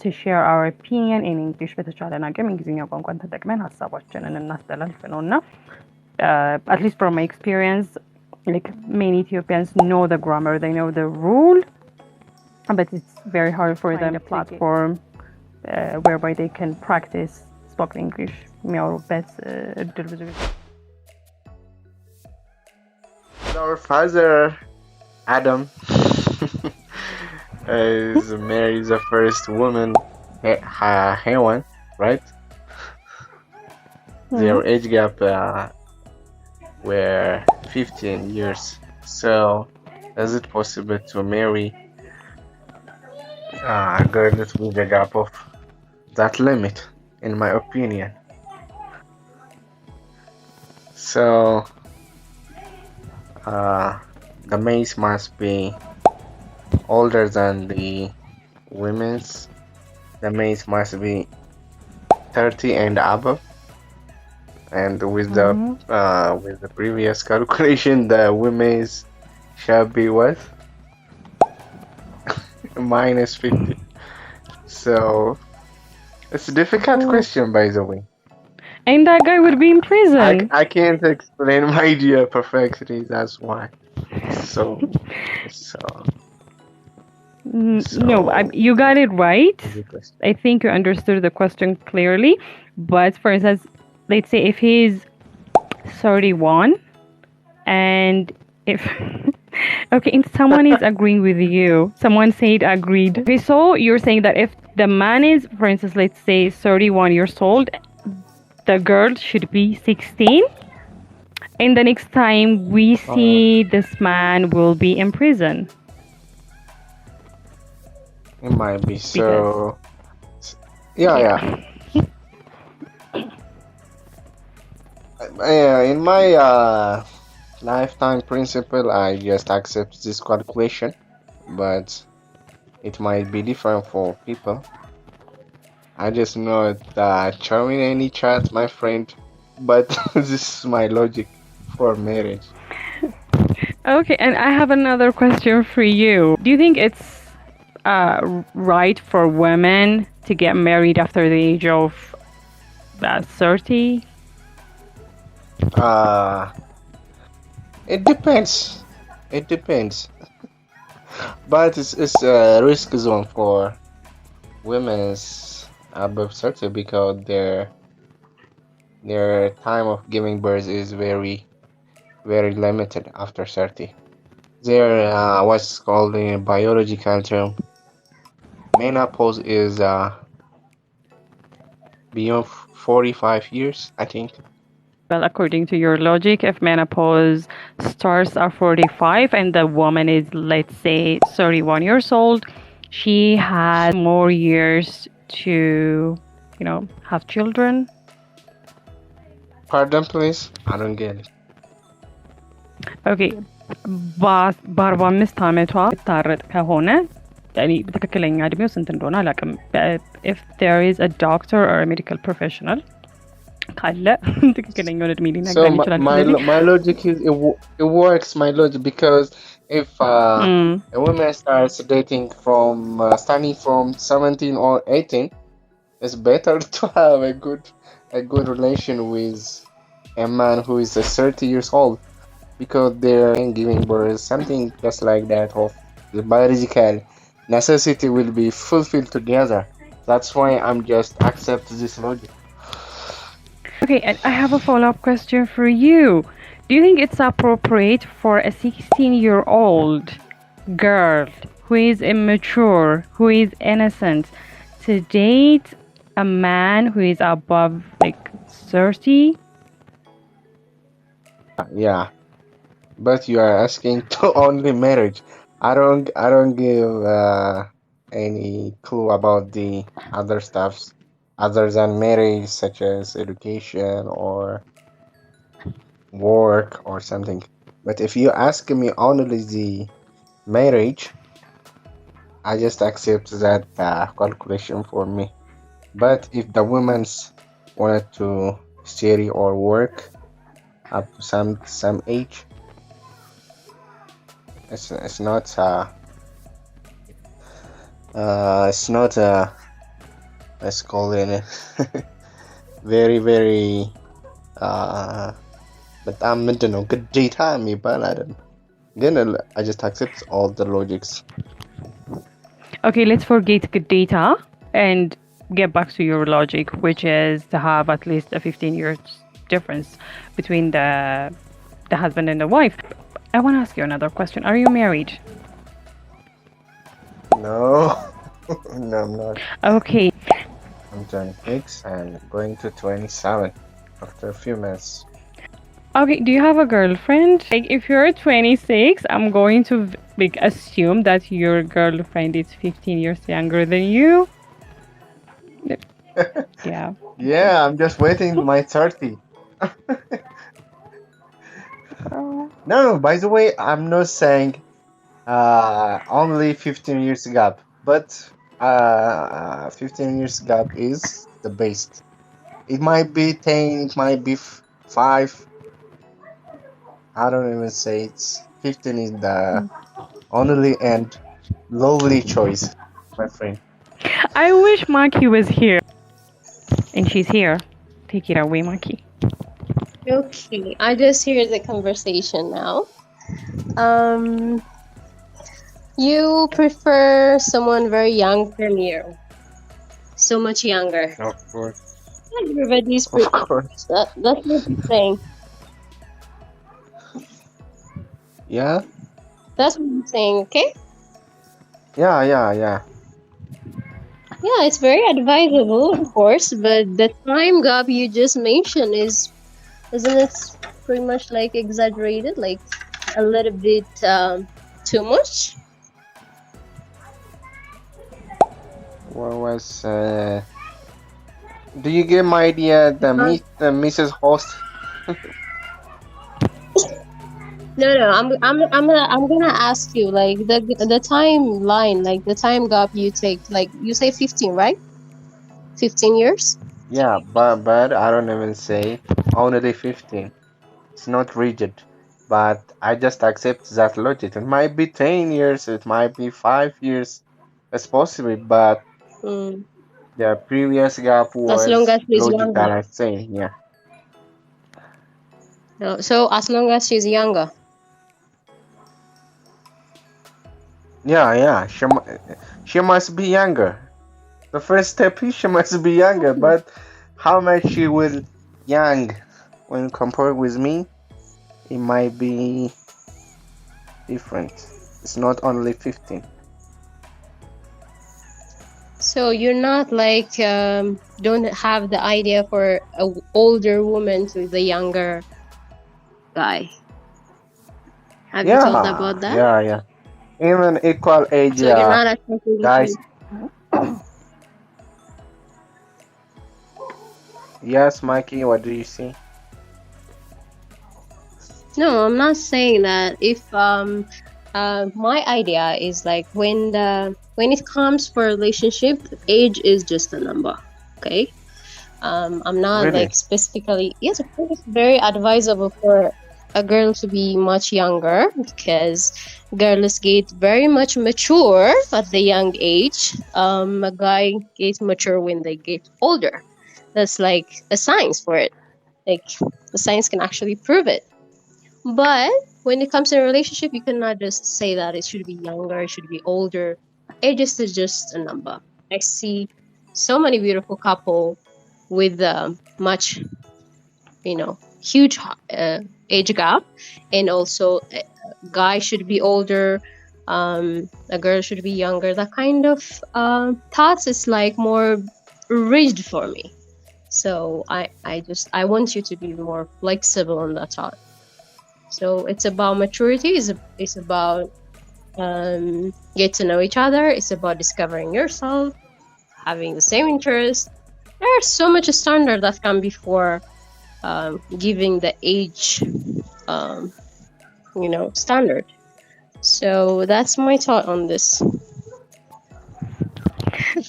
to share our opinion in English በተቻለን አቅም እንግሊዝኛ ቋንቋን ተጠቅመን ሀሳባችንን እናስተላልፍ ነውና at least from my experience, like many Ethiopians know the grammar, they know the rule, but it's very hard for them a platform whereby they can practice spoken English. የሚያወሩበት እድል ብዙ ጊዜ Our father Adam is married the first woman, Hewan, right? Their age gap were 15 years. So, is it possible to marry a girl with a gap of that limit, in my opinion? So, the males must be older than the women's. The males must be 30 and above. And with the previous calculation, the women's shall be what? Minus 50. So it's a difficult question, by the way. and that guy would be in prison. I can't explain my idea perfectly. That's why. So No, you got it right. question. I think you understood the question clearly. But for instance, let's say if he's 31 and if okay, and someone is agreeing with you, someone said agreed. Okay, so you're saying that if the man is, for instance, let's say 31 years old, the girl should be 16, and the next time we see this man will be in prison. It might be so. Yeah. In my lifetime principle, I just accept this calculation, but it might be different for people. I just know that charming any chat, my friend, but this is my logic for marriage. Okay, and I have another question for you. Do you think it's right for women to get married after the age of 30? It depends. But it's a risk zone for women's above 30 because their time of giving birth is very, very limited after 30. There what's called in biological term, menopause is beyond 45 years, I think. Well, according to your logic, if menopause starts at 45 and the woman is, let's say, 31 years old, she has more years to, have children. Pardon, please? I don't get it. Okay, በ45 ዓመቷ ታረጥ ከሆነ ትክክለኛ እድሜው ስንት እንደሆነ አላውቅም። If there is a doctor or a medical professional ካለ ትክክለኛውን እድሜ ሊነግረን ይችላል። My logic is it works. My logic, because if a woman starts dating from starting from 17 or 18, it's better to have a good relation with a man who is 30 years old, because they're giving birth, something just like that of the biological necessity will be fulfilled together. That's why I'm just accept this logic. Okay, and I have a follow-up question for you. Do you think it's appropriate for a 16-year-old girl who is immature, who is innocent, to date a man who is above 30? Yeah, but you are asking to only marriage. I don't give any clue about the other stuffs other than marriage, such as education or work or something. But if you ask me only the marriage, I just accept that calculation for me. But if the women's wanted to study or work up to some age, it's not let's call it very very በጣም ምንድን ነው ግዴታ የሚባል አይደለም ግን I just accept all the logics. Okay, let's forget ግዴታ and get back to your logic, which is to have at least a 15 years difference between the husband and the wife. I want to ask you another question. Are you married? No. No, I'm not. Okay. I'm 26 and going to 27 after a few months. Okay, do you have a girlfriend? Like, if you're 26, I'm going to assume that your girlfriend is 15 years younger than you. Yeah. Yeah, I'm just waiting my 30. No, by the way, I'm not saying only 15 years gap, but 15 years gap is the best. It might be 10, it might be 5. I don't even say it's 15 is the only and lovely choice, my friend. I wish Maki was here. And she's here. Take it away, Maki. Okay, I just hear the conversation now. You prefer someone very young than you. So much younger. Of course. Everybody's Of course. That's what you're saying. Yeah? That's what I'm saying, okay? Yeah. Yeah, it's very advisable, of course, but the time gap you just mentioned isn't it pretty much like exaggerated, like a little bit too much? What was do you get my idea the Mrs. Host? No, I'm gonna ask you like the timeline, like the time gap you take, like you say 15, right? 15 years? Yeah, but I don't even say only 15. It's not rigid, but I just accept that logic. It might be 10 years, it might be 5 years. It's possible, but the previous gap was as long as she's logical, younger. I say, yeah. So as long as she's younger. Yeah. She must be younger. The first step is she must be younger, but how much she will young when compared with me, it might be different. It's not only 15. So you're not like don't have the idea for an older woman to the younger guy. Have you thought about that? Yeah. Even equal age, so you're not attracted guys. Yes, Mikey, what do you see? No, I'm not saying that. If my idea is like when it comes for relationship, age is just a number. Okay. I'm not Really? like specifically. Yes, of course, it's very advisable for a girl to be much younger because girls get very much mature at the young age. A guy gets mature when they get older. That's like a science for it. Like the science can actually prove it. But when it comes to a relationship, you cannot just say that it should be younger, it should be older. Age is just a number. I see so many beautiful couple with much, huge age gap, and also a guy should be older, a girl should be younger. That kind of thoughts is like more rigid for me. So I want you to be more flexible on that thought. So it's about maturity. It's about get to know each other. It's about discovering yourself, having the same interests. There's so much standard that come before giving the age, standard. So that's my thought on this.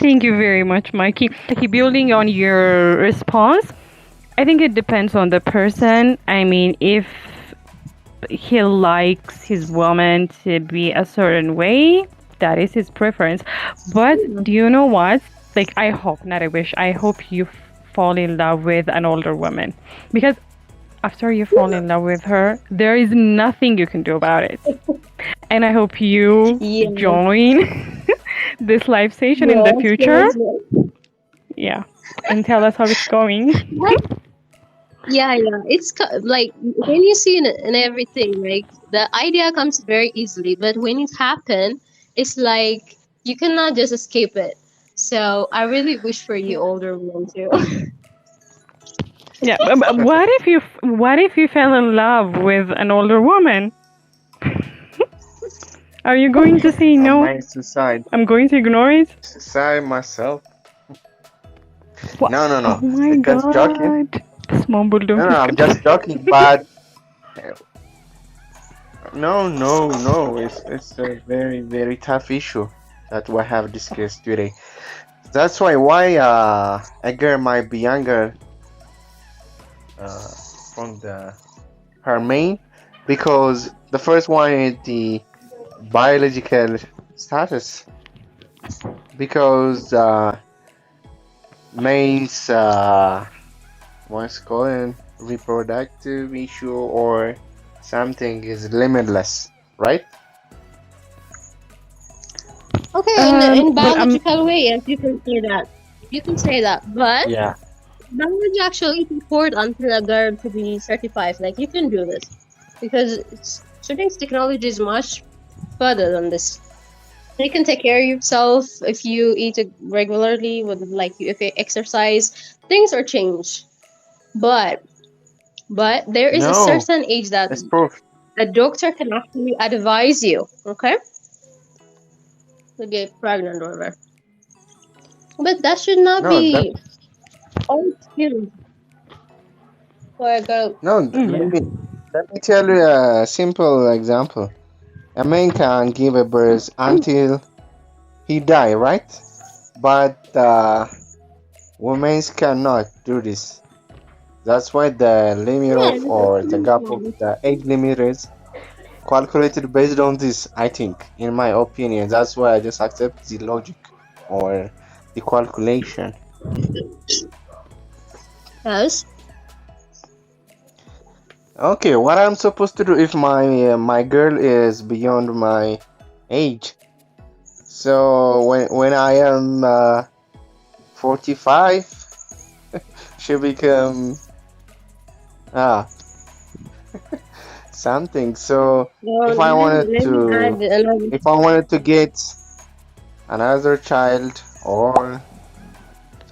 Thank you very much, Mikey. Building on your response, I think it depends on the person. I mean, if he likes his woman to be a certain way, that is his preference. But do you know what? like, I hope, not I wish, I hope you fall in love with an older woman. Because after you fall in love with her, there is nothing you can do about it. And I hope you Yeah. join this live station in the Yes, future. yes. Yeah. And tell us how it's going. Yeah, it's like when you see it in everything, like the idea comes very easily, but when it happens, it's like you cannot just escape it. So I really wish for you older women too. Yeah. But what if you fell in love with an older woman? Are you going to say I no? might suicide. I'm going to ignore it? Suicide myself. What? No. Oh my I'm just joking. god. This mumble No, don't I'm just joking. But no. It's a very, very tough issue that we have discussed today. That's why a girl might be younger from her main, because the first one is the biological status, because mains what's called reproductive issue or something is limitless, right? Okay, in Well, biological way, yes, you can say that. You can say that, but Yeah. biology actually support until a girl to be certified. Like you can do this because today's technology is much further than this. You can take care of yourself if you eat it regularly, with like if you exercise, things are changed. But there is a No, certain age that it's proof. a doctor can actually advise you, okay, to get pregnant or whatever. But that should not No, that be all excuse for a girl. no. yeah. Let me tell you a simple example. A man can give a birth until he die, right? But women cannot do this. That's why the limit Yeah, of or the gap of the age limit is calculated based on this. I think, in my opinion, that's why I just accept the logic or the calculation. yes. Okay, what I'm supposed to do if my girl is beyond my age? So when I am 45, she become something. So Well, if I wanted let me to add another. if I wanted to get another child or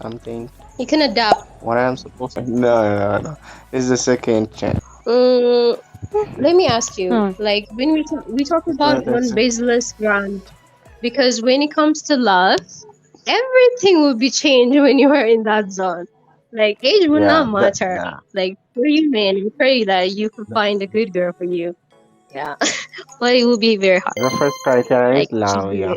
something, You can adapt. what I'm supposed to no. It's the second chance. Let me ask you, like when we talk about That's one baseless ground, because when it comes to love, everything will be changed when you are in that zone. Like age will not yeah. matter. Nah. Like for you, man, I pray that you can find a good girl for you. Yeah, but it will be very hard. The first criteria Like is love. she's Yeah.